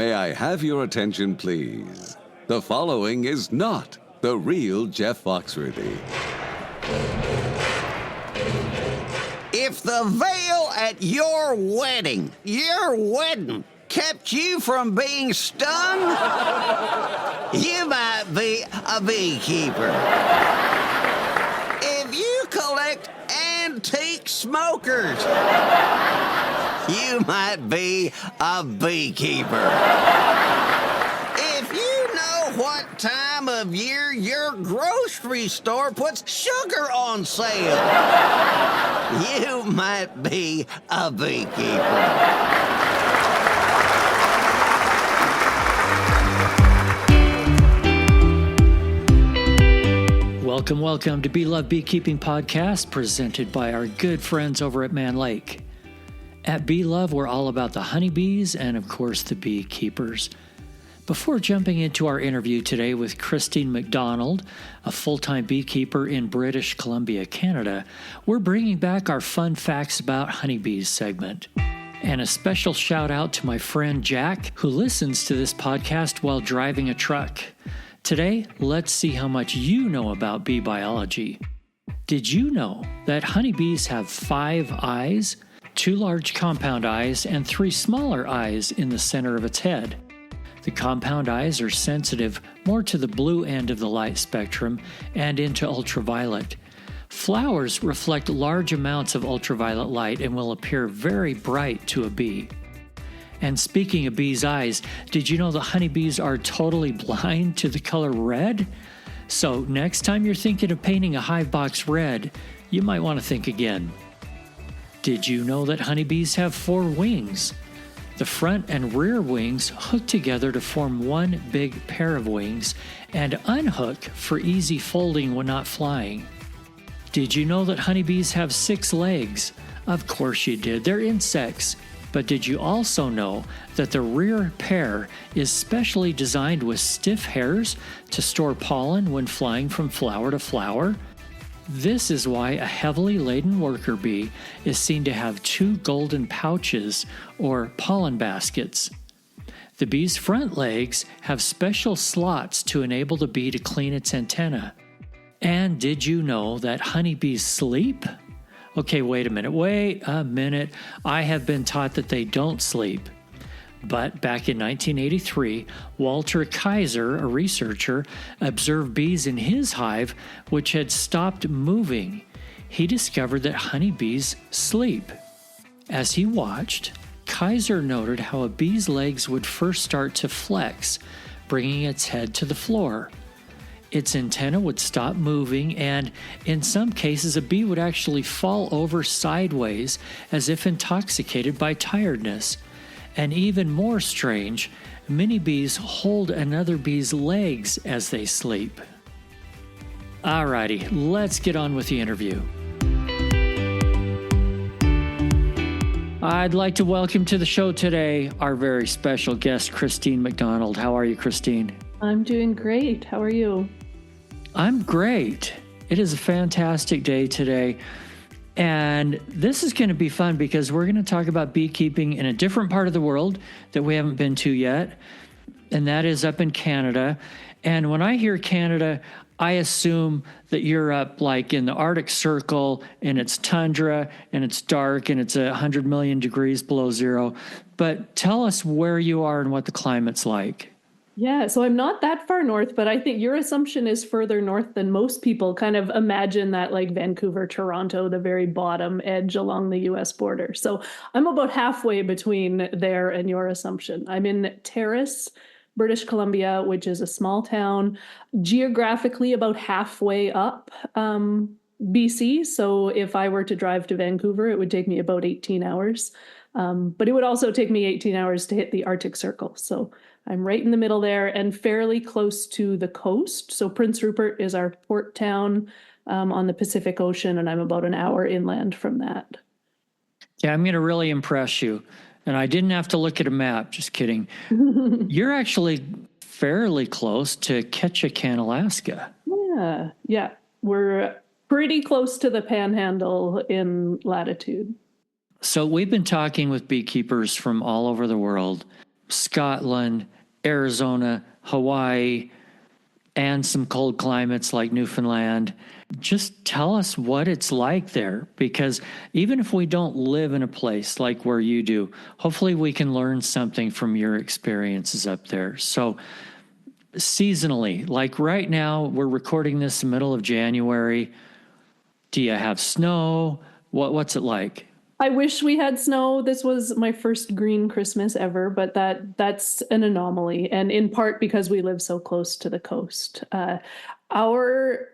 May I have your attention, please? The following is not the real Jeff Foxworthy. If the veil at your wedding, kept you from being stung, you might be a beekeeper. If you collect antique smokers, you might be a beekeeper. If you know what time of year your grocery store puts sugar on sale, you might be a beekeeper. Welcome to Bee Love Beekeeping Podcast, presented by our good friends over at Man Lake. At Bee Love, we're all about the honeybees and, of course, the beekeepers. Before jumping into our interview today with Christine McDonald, a full-time beekeeper in British Columbia, Canada, we're bringing back our Fun Facts About Honeybees segment. And a special shout out to my friend Jack, who listens to this podcast while driving a truck. Today, let's see how much you know about bee biology. Did you know that honeybees have 5 eyes, 2 large compound eyes, and 3 smaller eyes in the center of its head? The compound eyes are sensitive more to the blue end of the light spectrum and into ultraviolet. Flowers reflect large amounts of ultraviolet light and will appear very bright to a bee. And speaking of bees' eyes, did you know that honeybees are totally blind to the color red? So next time you're thinking of painting a hive box red, you might want to think again. Did you know that honeybees have 4 wings? The front and rear wings hook together to form one big pair of wings and unhook for easy folding when not flying. Did you know that honeybees have 6 legs? Of course you did, they're insects. But did you also know that the rear pair is specially designed with stiff hairs to store pollen when flying from flower to flower? This is why a heavily laden worker bee is seen to have 2 golden pouches or pollen baskets. The bee's front legs have special slots to enable the bee to clean its antenna. And did you know that honeybees sleep? Okay, wait a minute. I have been taught that they don't sleep. But back in 1983, Walter Kaiser, a researcher, observed bees in his hive which had stopped moving. He discovered that honeybees sleep. As he watched, Kaiser noted how a bee's legs would first start to flex, bringing its head to the floor. Its antenna would stop moving, and in some cases, a bee would actually fall over sideways as if intoxicated by tiredness. And even more strange, many bees hold another bee's legs as they sleep. Alrighty, let's get on with the interview. I'd like to welcome to the show today our very special guest, Christine McDonald. How are you, Christine? I'm doing great. How are you? I'm great. It is a fantastic day today. And this is going to be fun because we're going to talk about beekeeping in a different part of the world that we haven't been to yet. And that is up in Canada. And when I hear Canada, I assume that you're up like in the Arctic Circle and it's tundra and it's dark and it's 100 million degrees below zero. But tell us where you are and what the climate's like. Yeah, so I'm not that far north, but I think your assumption is further north than most people kind of imagine that, like Vancouver, Toronto, the very bottom edge along the US border. So I'm about halfway between there and your assumption. I'm in Terrace, British Columbia, which is a small town, geographically about halfway up BC. So if I were to drive to Vancouver, it would take me about 18 hours. But it would also take me 18 hours to hit the Arctic Circle. So I'm right in the middle there and fairly close to the coast. So Prince Rupert is our port town on the Pacific Ocean, and I'm about an hour inland from that. Yeah, I'm going to really impress you. And I didn't have to look at a map, just kidding. You're actually fairly close to Ketchikan, Alaska. Yeah. We're pretty close to the panhandle in latitude. So we've been talking with beekeepers from all over the world. Scotland, Arizona, Hawaii, and some cold climates like Newfoundland. Just tell us what it's like there, because even if we don't live in a place like where you do, hopefully we can learn something from your experiences up there. So seasonally, like right now, we're recording this in the middle of January. Do you have snow? What's it like? I wish we had snow. This was my first green Christmas ever, but that's an anomaly, and in part because we live so close to the coast. Our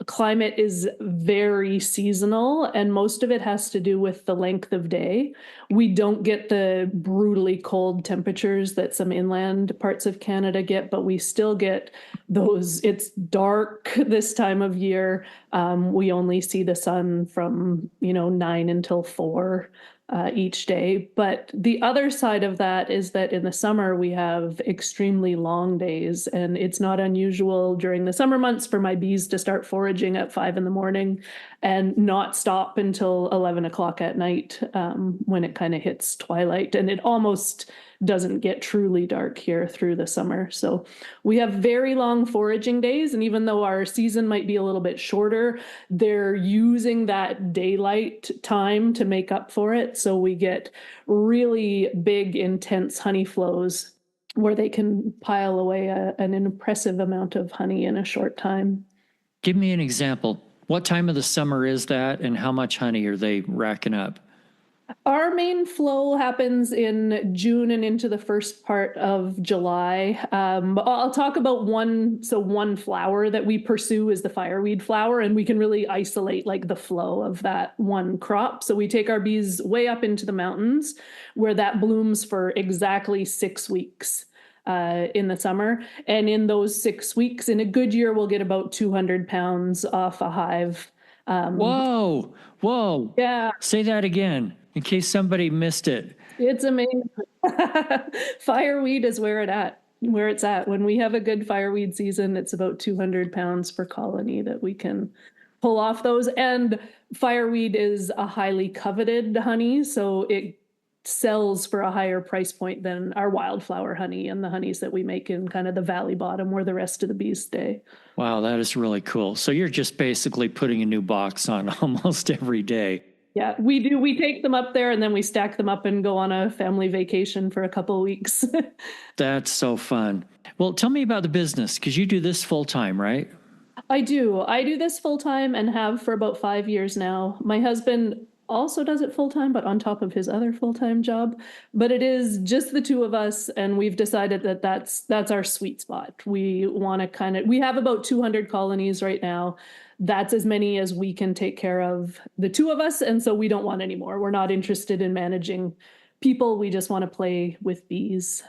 climate is very seasonal, and most of it has to do with the length of day. We don't get the brutally cold temperatures that some inland parts of Canada get, but we still get those. It's dark this time of year. We only see the sun from 9 until 4 each day. But the other side of that is that in the summer we have extremely long days, and it's not unusual during the summer months for my bees to start foraging at 5 a.m. and not stop until 11 o'clock at night, when it kind of hits twilight, and it almost doesn't get truly dark here through the summer. So we have very long foraging days, and even though our season might be a little bit shorter, they're using that daylight time to make up for it. So we get really big, intense honey flows where they can pile away an impressive amount of honey in a short time. Give me an example. What time of the summer is that, and how much honey are they racking up? Our main flow happens in June and into the first part of July. I'll talk about one flower that we pursue is the fireweed flower, and we can really isolate like the flow of that one crop. So we take our bees way up into the mountains where that blooms for exactly 6 weeks in the summer. And in those 6 weeks, in a good year, we'll get about 200 pounds off a hive. Whoa. Yeah. Say that again, in case somebody missed it. It's amazing. Fireweed is where it's at. When we have a good fireweed season, it's about 200 pounds per colony that we can pull off those. And fireweed is a highly coveted honey, so it sells for a higher price point than our wildflower honey and the honeys that we make in kind of the valley bottom where the rest of the bees stay. Wow, that is really cool. So you're just basically putting a new box on almost every day. Yeah, we do. We take them up there and then we stack them up and go on a family vacation for a couple of weeks. That's so fun. Well, tell me about the business, because you do this full time, right? I do. I do this full time and have for about 5 years now. My husband also does it full time, but on top of his other full-time job. But it is just the two of us, and we've decided that that's our sweet spot. We want to we have about 200 colonies right now. That's as many as we can take care of, the two of us, and so we don't want any more. We're not interested in managing people. We just want to play with bees.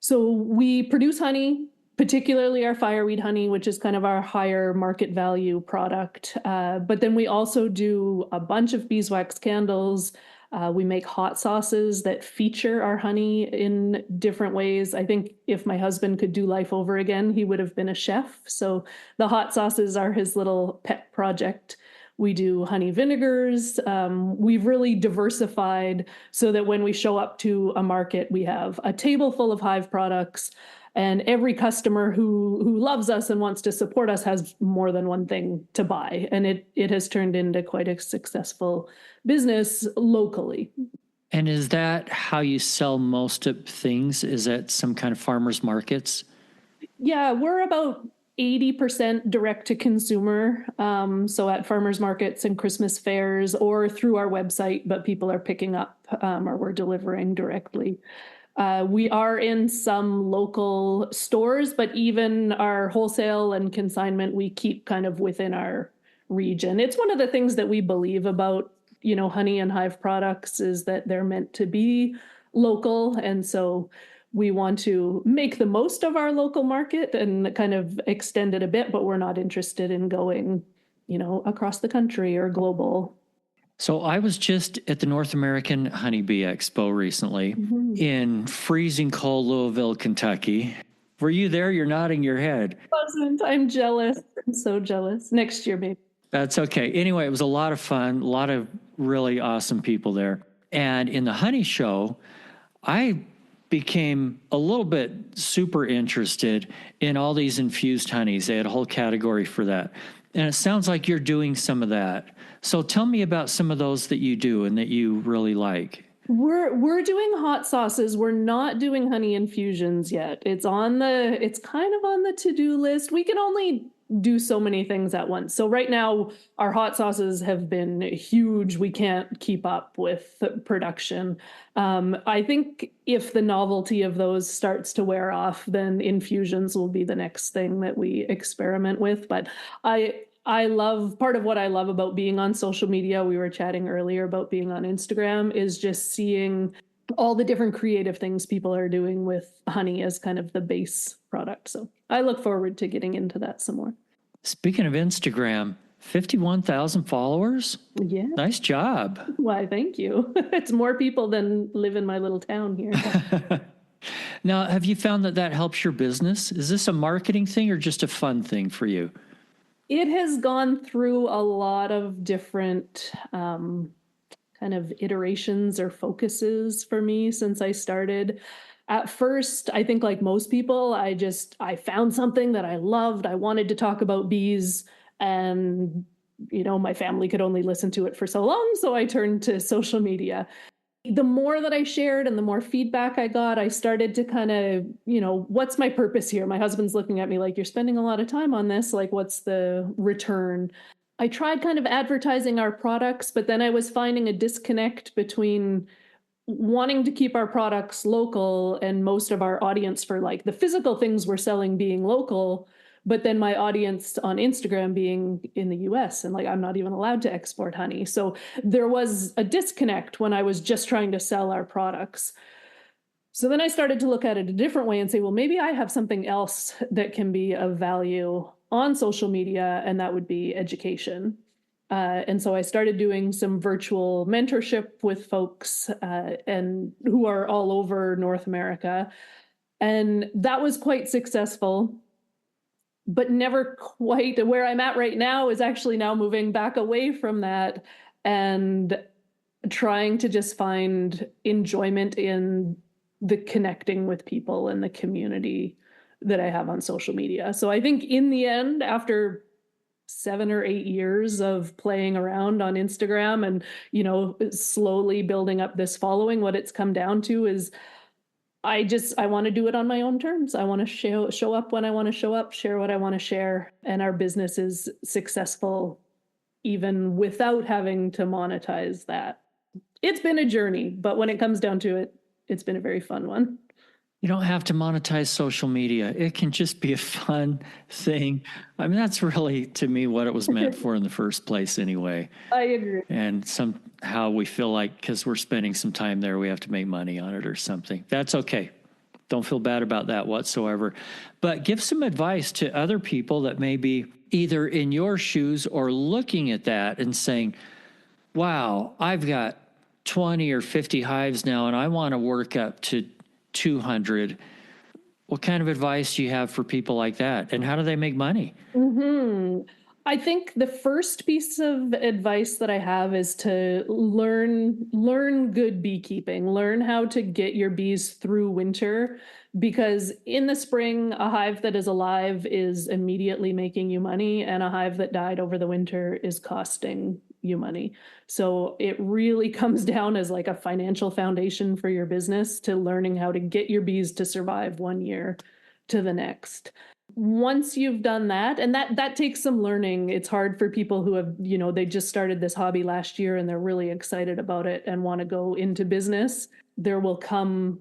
So we produce honey, particularly our fireweed honey, which is kind of our higher market value product. But then we also do a bunch of beeswax candles. We make hot sauces that feature our honey in different ways. I think if my husband could do life over again, he would have been a chef. So the hot sauces are his little pet project. We do honey vinegars. We've really diversified so that when we show up to a market, we have a table full of hive products. And every customer who loves us and wants to support us has more than one thing to buy. And it has turned into quite a successful business locally. And is that how you sell most of things? Is that some kind of farmers markets? Yeah, we're about 80% direct to consumer. So at farmers markets and Christmas fairs or through our website, but people are picking up or we're delivering directly. We are in some local stores, but even our wholesale and consignment, we keep kind of within our region. It's one of the things that we believe about, honey and hive products is that they're meant to be local. And so we want to make the most of our local market and kind of extend it a bit, but we're not interested in going, across the country or global. So I was just at the North American Honeybee Expo recently in freezing cold Louisville, Kentucky. Were you there? You're nodding your head. Wasn't. I'm jealous. I'm so jealous. Next year, maybe. That's okay. Anyway, it was a lot of fun, a lot of really awesome people there. And in the honey show, I became a little bit super interested in all these infused honeys. They had a whole category for that. And it sounds like you're doing some of that. So tell me about some of those that you do and that you really like. We're doing hot sauces. We're not doing honey infusions yet. It's kind of on the to-do list. We can only do so many things at once. So right now our hot sauces have been huge. We can't keep up with production. I think if the novelty of those starts to wear off, then infusions will be the next thing that we experiment with. But I love, part of what I love about being on social media, we were chatting earlier about being on Instagram, is just seeing all the different creative things people are doing with honey as kind of the base product. So I look forward to getting into that some more. Speaking of Instagram, 51,000 followers? Yeah. Nice job. Why, thank you. It's more people than live in my little town here. Now, have you found that helps your business? Is this a marketing thing or just a fun thing for you? It has gone through a lot of different kind of iterations or focuses for me since I started. At first, I think like most people, I found something that I loved. I wanted to talk about bees, and my family could only listen to it for so long, so I turned to social media. The more that I shared and the more feedback I got, I started to kind of, what's my purpose here? My husband's looking at me like, you're spending a lot of time on this. Like, what's the return? I tried kind of advertising our products, but then I was finding a disconnect between wanting to keep our products local and most of our audience for like the physical things we're selling being local, but then my audience on Instagram being in the US, and like I'm not even allowed to export honey. So there was a disconnect when I was just trying to sell our products. So then I started to look at it a different way and say, well, maybe I have something else that can be of value on social media, and that would be education. And so I started doing some virtual mentorship with folks and who are all over North America. And that was quite successful, but never quite where I'm at right now is actually now moving back away from that and trying to just find enjoyment in the connecting with people and the community that I have on social media. So I think in the end, after 7 or 8 years of playing around on Instagram and, slowly building up this following, what it's come down to is I want to do it on my own terms. I want to show up when I want to show up, share what I want to share. And our business is successful even without having to monetize that. It's been a journey, but when it comes down to it, it's been a very fun one. You don't have to monetize social media. It can just be a fun thing. I mean, that's really, to me, what it was meant for in the first place anyway. I agree. And somehow we feel like because we're spending some time there, we have to make money on it or something. That's okay. Don't feel bad about that whatsoever. But give some advice to other people that may be either in your shoes or looking at that and saying, wow, I've got 20 or 50 hives now, and I want to work up to 200. What kind of advice do you have for people like that? And how do they make money? I think the first piece of advice that I have is to learn good beekeeping, learn how to get your bees through winter, because in the spring, a hive that is alive is immediately making you money, and a hive that died over the winter is costing you money. So it really comes down as like a financial foundation for your business to learning how to get your bees to survive 1 year to the next. Once you've done that, and that takes some learning. It's hard for people who have, they just started this hobby last year and they're really excited about it and want to go into business. There will come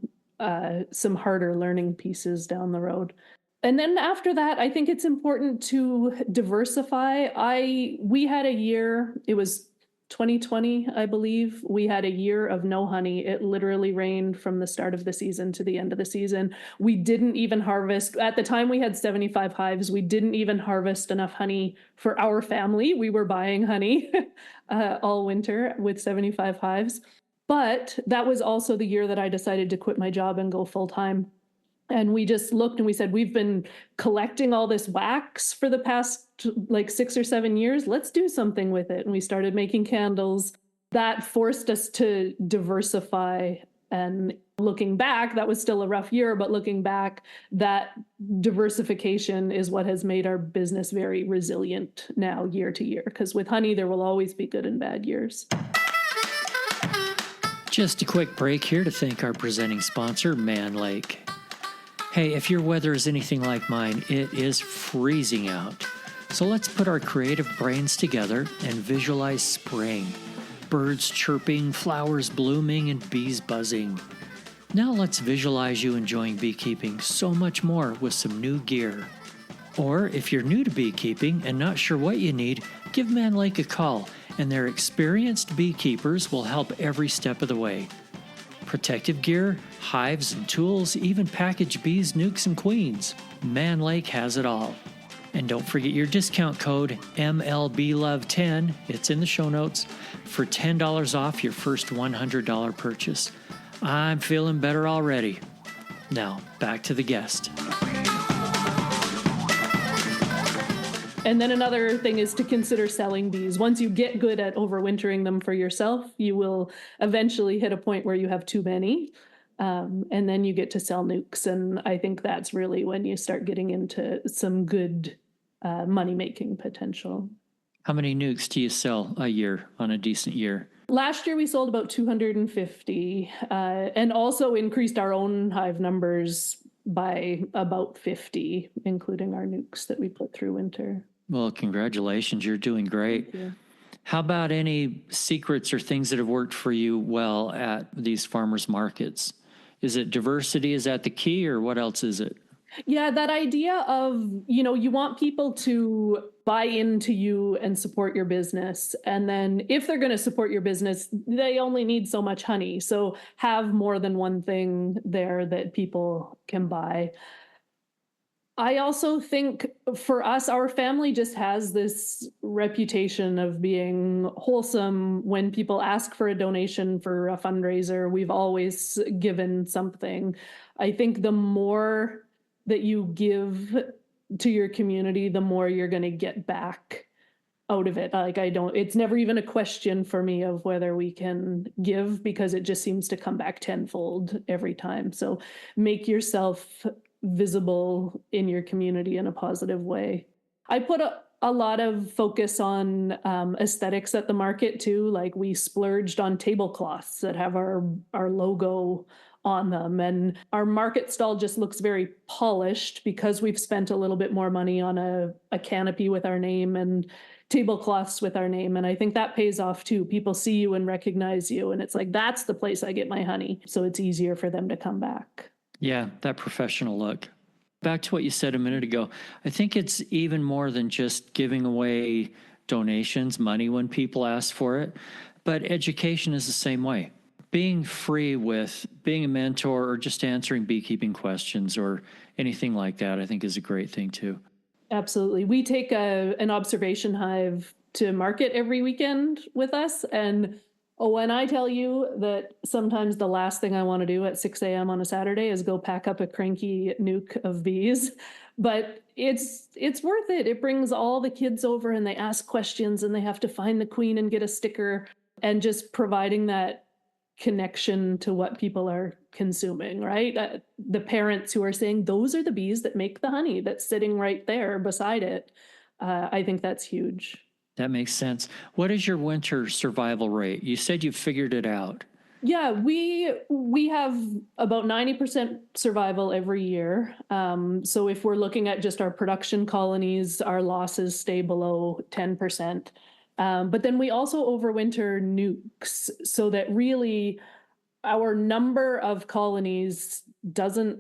some harder learning pieces down the road. And then after that, I think it's important to diversify. We had a year, it was 2020, I believe. We had a year of no honey. It literally rained from the start of the season to the end of the season. We didn't even harvest. At the time, we had 75 hives. We didn't even harvest enough honey for our family. We were buying honey all winter with 75 hives. But that was also the year that I decided to quit my job and go full time. And we just looked and we said, we've been collecting all this wax for the past like 6 or 7 years. Let's do something with it. And we started making candles. That forced us to diversify. And Looking back, that was still a rough year, but looking back, that diversification is what has made our business very resilient now year to year. Because with honey, there will always be good and bad years. Just a quick break here to thank our presenting sponsor, Man Lake. Hey, if your weather is anything like mine, it is freezing out. So let's put our creative brains together and visualize spring. Birds chirping, flowers blooming, and bees buzzing. Now let's visualize you enjoying beekeeping so much more with some new gear. Or if you're new to beekeeping and not sure what you need, give Man Lake a call, and their experienced beekeepers will help every step of the way. Protective gear, hives and tools, even packaged bees, nukes, and queens. Man Lake has it all. And don't forget your discount code MLBLOVE10, it's in the show notes, for $10 off your first $100 purchase. I'm feeling better already. Now, back to the guest. And then another thing is to consider selling bees. Once you get good at overwintering them for yourself, you will eventually hit a point where you have too many. And then you get to sell nukes. And I think that's really when you start getting into some good money-making potential. How many nukes do you sell a year on a decent year? Last year, we sold about 250 and also increased our own hive numbers by about 50, including our nukes that we put through winter. Well, congratulations. You're doing great. Thank you. How about any secrets or things that have worked for you well at these farmers markets? Is it diversity? Is that the key, or what else is it? Yeah, that idea of, you want people to buy into you and support your business. And then if they're going to support your business, they only need so much honey. So have more than one thing there that people can buy. I also think for us, our family just has this reputation of being wholesome. When people ask for a donation for a fundraiser, we've always given something. I think the more that you give to your community, the more you're going to get back out of it. It's never even a question for me of whether we can give, because it just seems to come back tenfold every time. So make yourself visible in your community in a positive way. I put a lot of focus on aesthetics at the market too. Like, we splurged on tablecloths that have our logo on them, and our market stall just looks very polished because we've spent a little bit more money on a canopy with our name and tablecloths with our name. And I think that pays off too. People see you and recognize you, and it's like, that's the place I get my honey. So it's easier for them to come back. Yeah, that professional look. Back to what you said a minute ago, I think it's even more than just giving away donations, money when people ask for it, but education is the same way. Being free with being a mentor or just answering beekeeping questions or anything like that, I think is a great thing too. Absolutely. We take an observation hive to market every weekend with us. And when I tell you that sometimes the last thing I want to do at 6 a.m. on a Saturday is go pack up a cranky nuke of bees, but it's worth it. It brings all the kids over and they ask questions and they have to find the queen and get a sticker, and just providing that connection to what people are consuming, right? The parents who are saying, those are the bees that make the honey that's sitting right there beside it. I think that's huge. That makes sense. What is your winter survival rate? You said you figured it out. Yeah, we have about 90% survival every year. So if we're looking at just our production colonies, our losses stay below 10%. But then we also overwinter nukes, so that really our number of colonies doesn't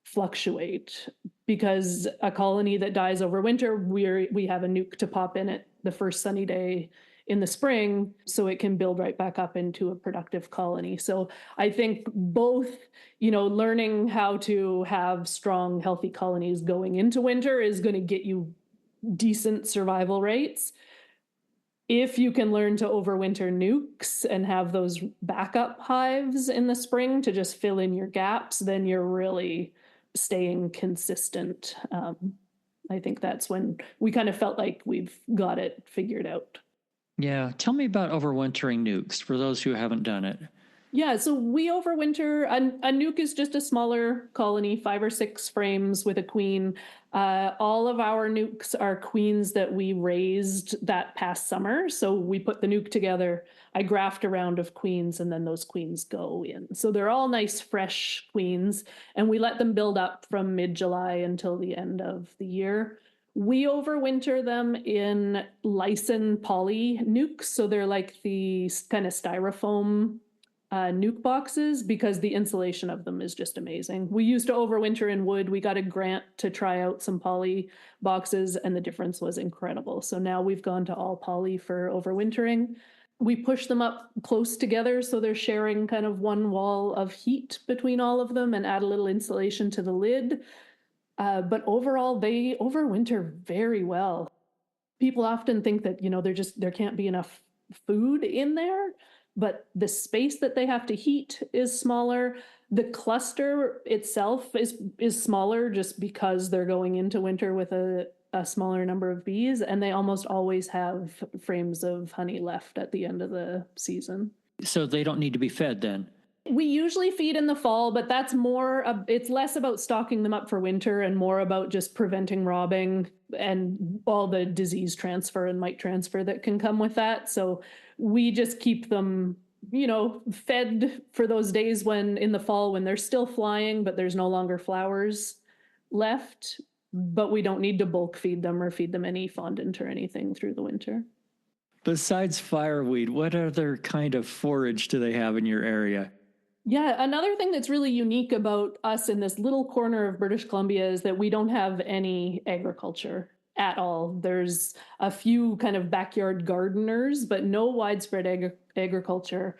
fluctuate, because a colony that dies over winter, we have a nuke to pop in it the first sunny day in the spring, so it can build right back up into a productive colony. So I think both, learning how to have strong, healthy colonies going into winter is going to get you decent survival rates. If you can learn to overwinter nukes and have those backup hives in the spring to just fill in your gaps, then you're really staying consistent. I think that's when we kind of felt like we've got it figured out. Yeah. Tell me about overwintering nukes for those who haven't done it. Yeah, so we overwinter. A nuke is just a smaller colony, 5 or 6 frames with a queen. All of our nukes are queens that we raised that past summer. So we put the nuke together. I graft a round of queens, and then those queens go in. So they're all nice, fresh queens, and we let them build up from mid-July until the end of the year. We overwinter them in Lyson poly nukes. So they're like the kind of styrofoam nuke boxes because the insulation of them is just amazing. We used to overwinter in wood. We got a grant to try out some poly boxes, and the difference was incredible. So now we've gone to all poly for overwintering. We push them up close together so they're sharing kind of one wall of heat between all of them and add a little insulation to the lid. But overall, they overwinter very well. People often think that, there can't be enough food in there, but the space that they have to heat is smaller. The cluster itself is smaller just because they're going into winter with a smaller number of bees, and they almost always have frames of honey left at the end of the season. So they don't need to be fed then? We usually feed in the fall, but that's it's less about stocking them up for winter and more about just preventing robbing and all the disease transfer and mite transfer that can come with that. So we just keep them, fed for those days in the fall when they're still flying, but there's no longer flowers left. But we don't need to bulk feed them or feed them any fondant or anything through the winter. Besides fireweed, what other kind of forage do they have in your area? Yeah, another thing that's really unique about us in this little corner of British Columbia is that we don't have any agriculture at all. There's a few kind of backyard gardeners, but no widespread agriculture.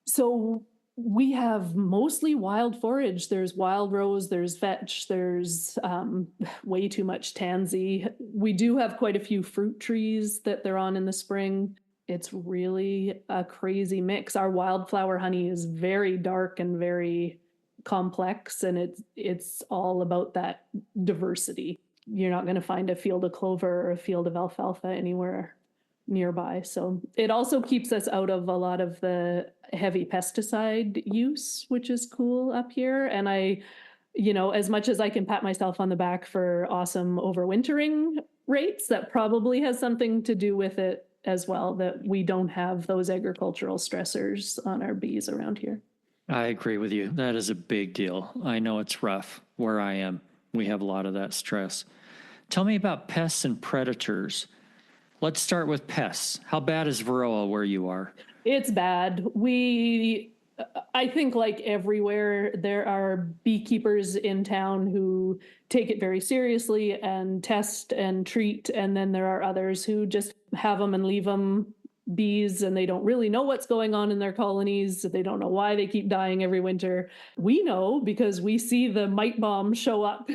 So we have mostly wild forage. There's wild rose, there's vetch, there's way too much tansy. We do have quite a few fruit trees that they're on in the spring. It's really a crazy mix. Our wildflower honey is very dark and very complex, and it's all about that diversity. You're not going to find a field of clover or a field of alfalfa anywhere nearby. So it also keeps us out of a lot of the heavy pesticide use, which is cool up here. And as much as I can pat myself on the back for awesome overwintering rates, that probably has something to do with it as well, that we don't have those agricultural stressors on our bees around here. I agree with you. That is a big deal. I know it's rough where I am. We have a lot of that stress. Tell me about pests and predators. Let's start with pests. How bad is varroa where you are? It's bad. I think like everywhere, there are beekeepers in town who take it very seriously and test and treat. And then there are others who just have them and leave them bees, and they don't really know what's going on in their colonies. They don't know why they keep dying every winter. We know because we see the mite bomb show up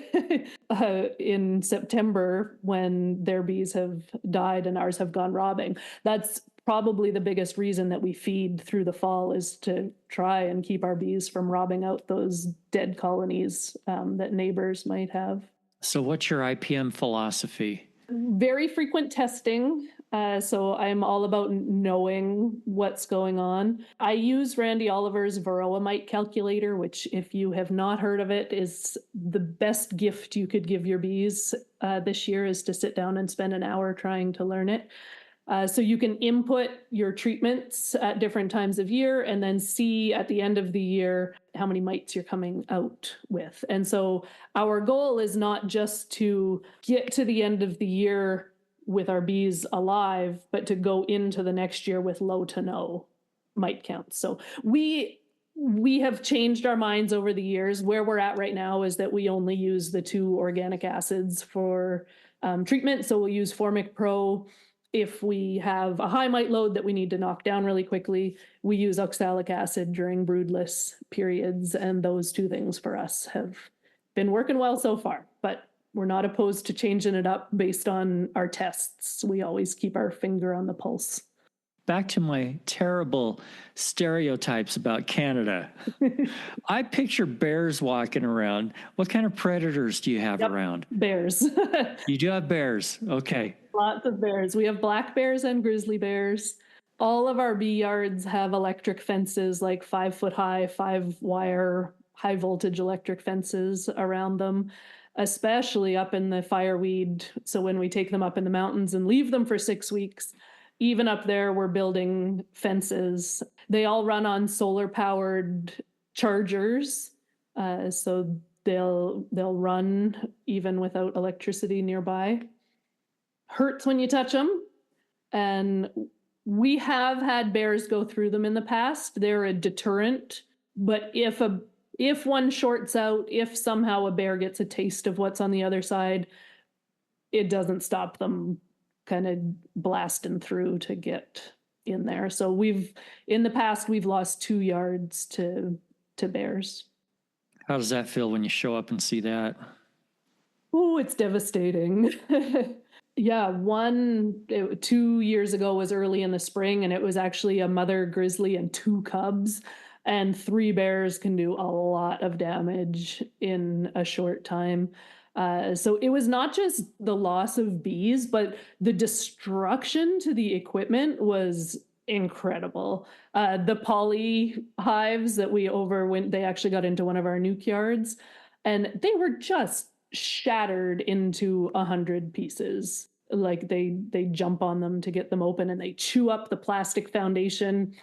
in September when their bees have died and ours have gone robbing. That's probably the biggest reason that we feed through the fall, is to try and keep our bees from robbing out those dead colonies that neighbors might have. So what's your IPM philosophy? Very frequent testing. So I'm all about knowing what's going on. I use Randy Oliver's varroa mite calculator, which, if you have not heard of it, is the best gift you could give your bees this year, is to sit down and spend an hour trying to learn it. So you can input your treatments at different times of year and then see at the end of the year how many mites you're coming out with. And so our goal is not just to get to the end of the year with our bees alive, but to go into the next year with low to no mite counts. So we have changed our minds over the years. Where we're at right now is that we only use the 2 organic acids for treatment. So we'll use Formic Pro. If we have a high mite load that we need to knock down really quickly, we use oxalic acid during broodless periods. And those 2 things for us have been working well so far. But we're not opposed to changing it up based on our tests. We always keep our finger on the pulse. Back to my terrible stereotypes about Canada. I picture bears walking around. What kind of predators do you have around? Bears. You do have bears. Okay. Lots of bears. We have black bears and grizzly bears. All of our bee yards have electric fences, like 5-foot high, 5-wire, high voltage electric fences around them, especially up in the fireweed. So when we take them up in the mountains and leave them for 6 weeks, even up there, we're building fences. They all run on solar powered chargers. So they'll run even without electricity nearby. Hurts when you touch them. And we have had bears go through them in the past. They're a deterrent, but if one shorts out, if somehow a bear gets a taste of what's on the other side, it doesn't stop them kind of blasting through to get in there. So in the past, we've lost 2 yards to bears. How does that feel when you show up and see that? Oh, it's devastating. Yeah, 2 years ago was early in the spring, and it was actually a mother grizzly and 2 cubs, and 3 bears can do a lot of damage in a short time. So it was not just the loss of bees, but the destruction to the equipment was incredible. The poly hives that we overwent, they actually got into one of our nuke yards, and they were just shattered into 100 pieces. Like they jump on them to get them open, and they chew up the plastic foundation.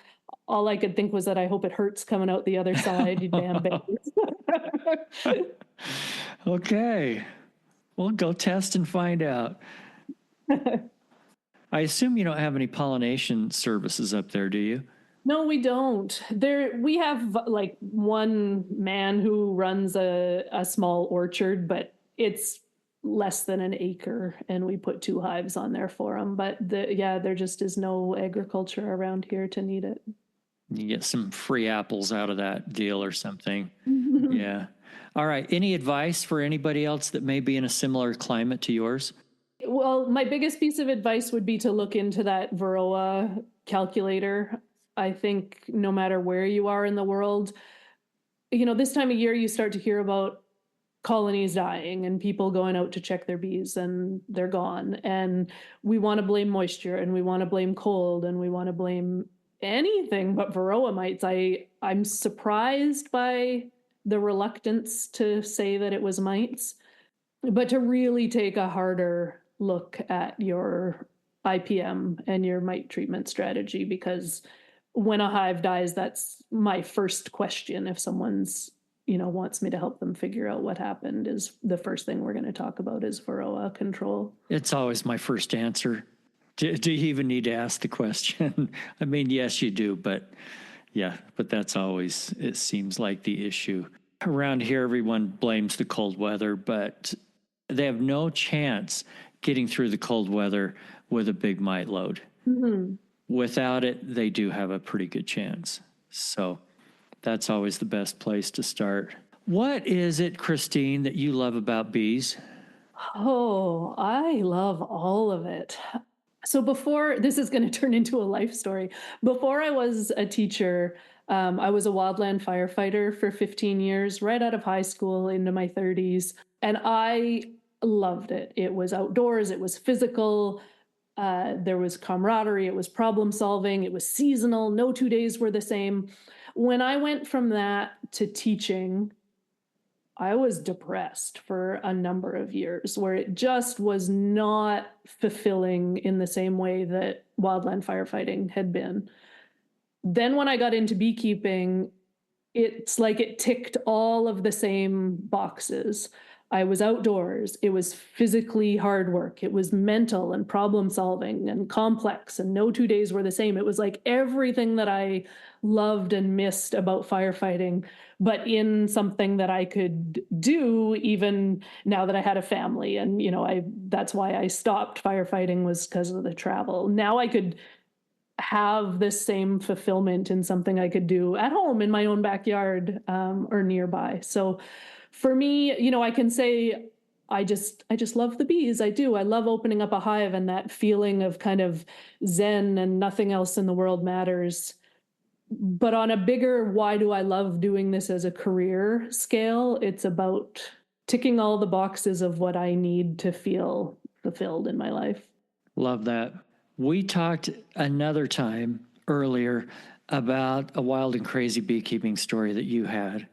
All I could think was that I hope it hurts coming out the other side, you damn babies. Okay. Well, go test and find out. I assume you don't have any pollination services up there, do you? No, we don't. We have like one man who runs a small orchard, but it's less than an acre, and we put 2 hives on there for them. But there just is no agriculture around here to need it. You get some free apples out of that deal or something. Yeah. All right. Any advice for anybody else that may be in a similar climate to yours? Well, my biggest piece of advice would be to look into that varroa calculator. I think no matter where you are in the world, this time of year you start to hear about colonies dying and people going out to check their bees and they're gone. And we want to blame moisture, and we want to blame cold, and we want to blame anything but varroa mites. I'm surprised by the reluctance to say that it was mites, but to really take a harder look at your IPM and your mite treatment strategy, because when a hive dies, that's my first question. If someone's wants me to help them figure out what happened, is the first thing we're going to talk about is varroa control. It's always my first answer. Do you even need to ask the question? I mean, yes, you do, but that's always, it seems like the issue. Around here, everyone blames the cold weather, but they have no chance getting through the cold weather with a big mite load. Mm-hmm. Without it, they do have a pretty good chance. So that's always the best place to start. What is it, Christine, that you love about bees? Oh, I love all of it. So this is going to turn into a life story. Before I was a teacher, I was a wildland firefighter for 15 years, right out of high school into my 30s. And I loved it. It was outdoors. It was physical. There was camaraderie. It was problem solving. It was seasonal. No 2 days were the same. When I went from that to teaching, I was depressed for a number of years, where it just was not fulfilling in the same way that wildland firefighting had been. Then when I got into beekeeping, it's like it ticked all of the same boxes. I was outdoors. It was physically hard work. It was mental and problem solving and complex, and no 2 days were the same. It was like everything that I loved and missed about firefighting, but in something that I could do even now that I had a family. And, that's why I stopped firefighting, was because of the travel. Now I could have this same fulfillment in something I could do at home in my own backyard, or nearby. So for me, I can say I just love the bees. I do. I love opening up a hive and that feeling of kind of zen and nothing else in the world matters. But on a bigger, why do I love doing this as a career scale? It's about ticking all the boxes of what I need to feel fulfilled in my life. Love that. We talked another time earlier about a wild and crazy beekeeping story that you had.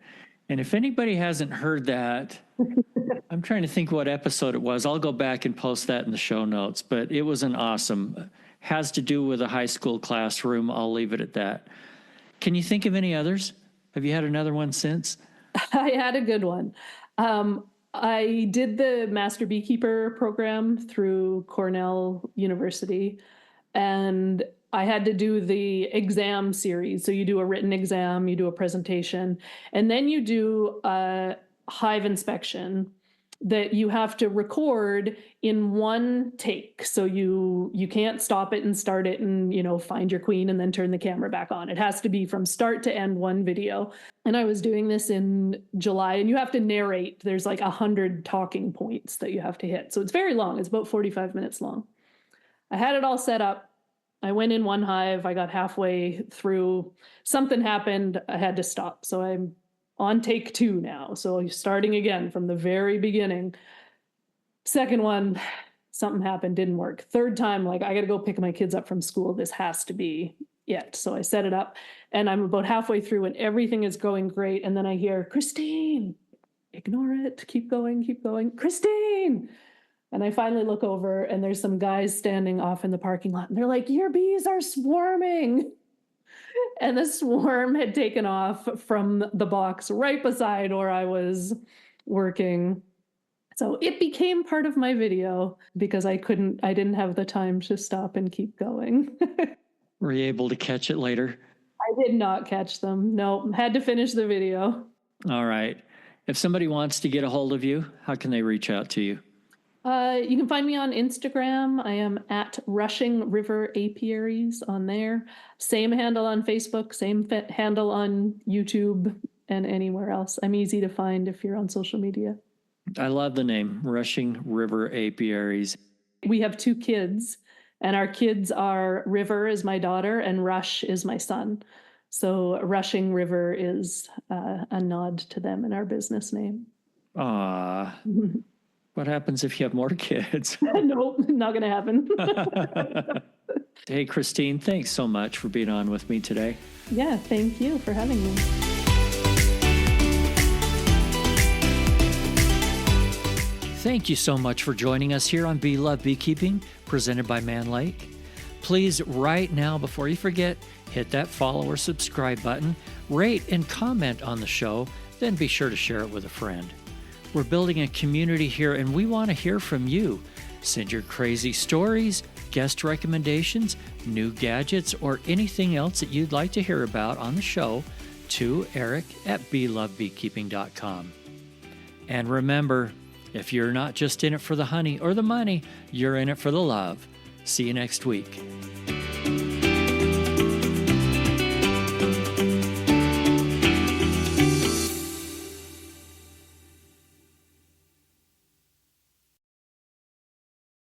And if anybody hasn't heard that, I'm trying to think what episode it was. I'll go back and post that in the show notes, but it was an awesome, has to do with a high school classroom. I'll leave it at that. Can you think of any others? Have you had another one since? I had a good one. I did the Master Beekeeper program through Cornell University, and I had to do the exam series. So you do a written exam, you do a presentation, and then you do a hive inspection that you have to record in one take. So you can't stop it and start it and, find your queen and then turn the camera back on. It has to be from start to end, one video. And I was doing this in July, and you have to narrate. There's like 100 talking points that you have to hit. So it's very long. It's about 45 minutes long. I had it all set up. I went in one hive. I got halfway through. Something happened. I had to stop. So I'm on take 2 now. So starting again from the very beginning. Second one, something happened, didn't work. Third time, I got to go pick my kids up from school. This has to be it. So I set it up, and I'm about halfway through and everything is going great. And then I hear, Christine, ignore it. Keep going, keep going. Christine. And I finally look over, and there's some guys standing off in the parking lot. And they're like, your bees are swarming. And the swarm had taken off from the box right beside where I was working. So it became part of my video because I didn't have the time to stop and keep going. Were you able to catch it later? I did not catch them. No, had to finish the video. All right. If somebody wants to get a hold of you, how can they reach out to you? You can find me on Instagram. I am at Rushing River Apiaries on there. Same handle on Facebook, same handle on YouTube and anywhere else. I'm easy to find if you're on social media. I love the name, Rushing River Apiaries. We have 2 kids, and our kids are River is my daughter and Rush is my son. So Rushing River is a nod to them in our business name. Ah. What happens if you have more kids? Nope, not going to happen. Hey, Christine, thanks so much for being on with me today. Yeah, thank you for having me. Thank you so much for joining us here on Bee Love Beekeeping, presented by Man Lake. Please, right now, before you forget, hit that follow or subscribe button, rate and comment on the show, then be sure to share it with a friend. We're building a community here, and we want to hear from you. Send your crazy stories, guest recommendations, new gadgets, or anything else that you'd like to hear about on the show to eric@beelovebeekeeping.com. And remember, if you're not just in it for the honey or the money, you're in it for the love. See you next week.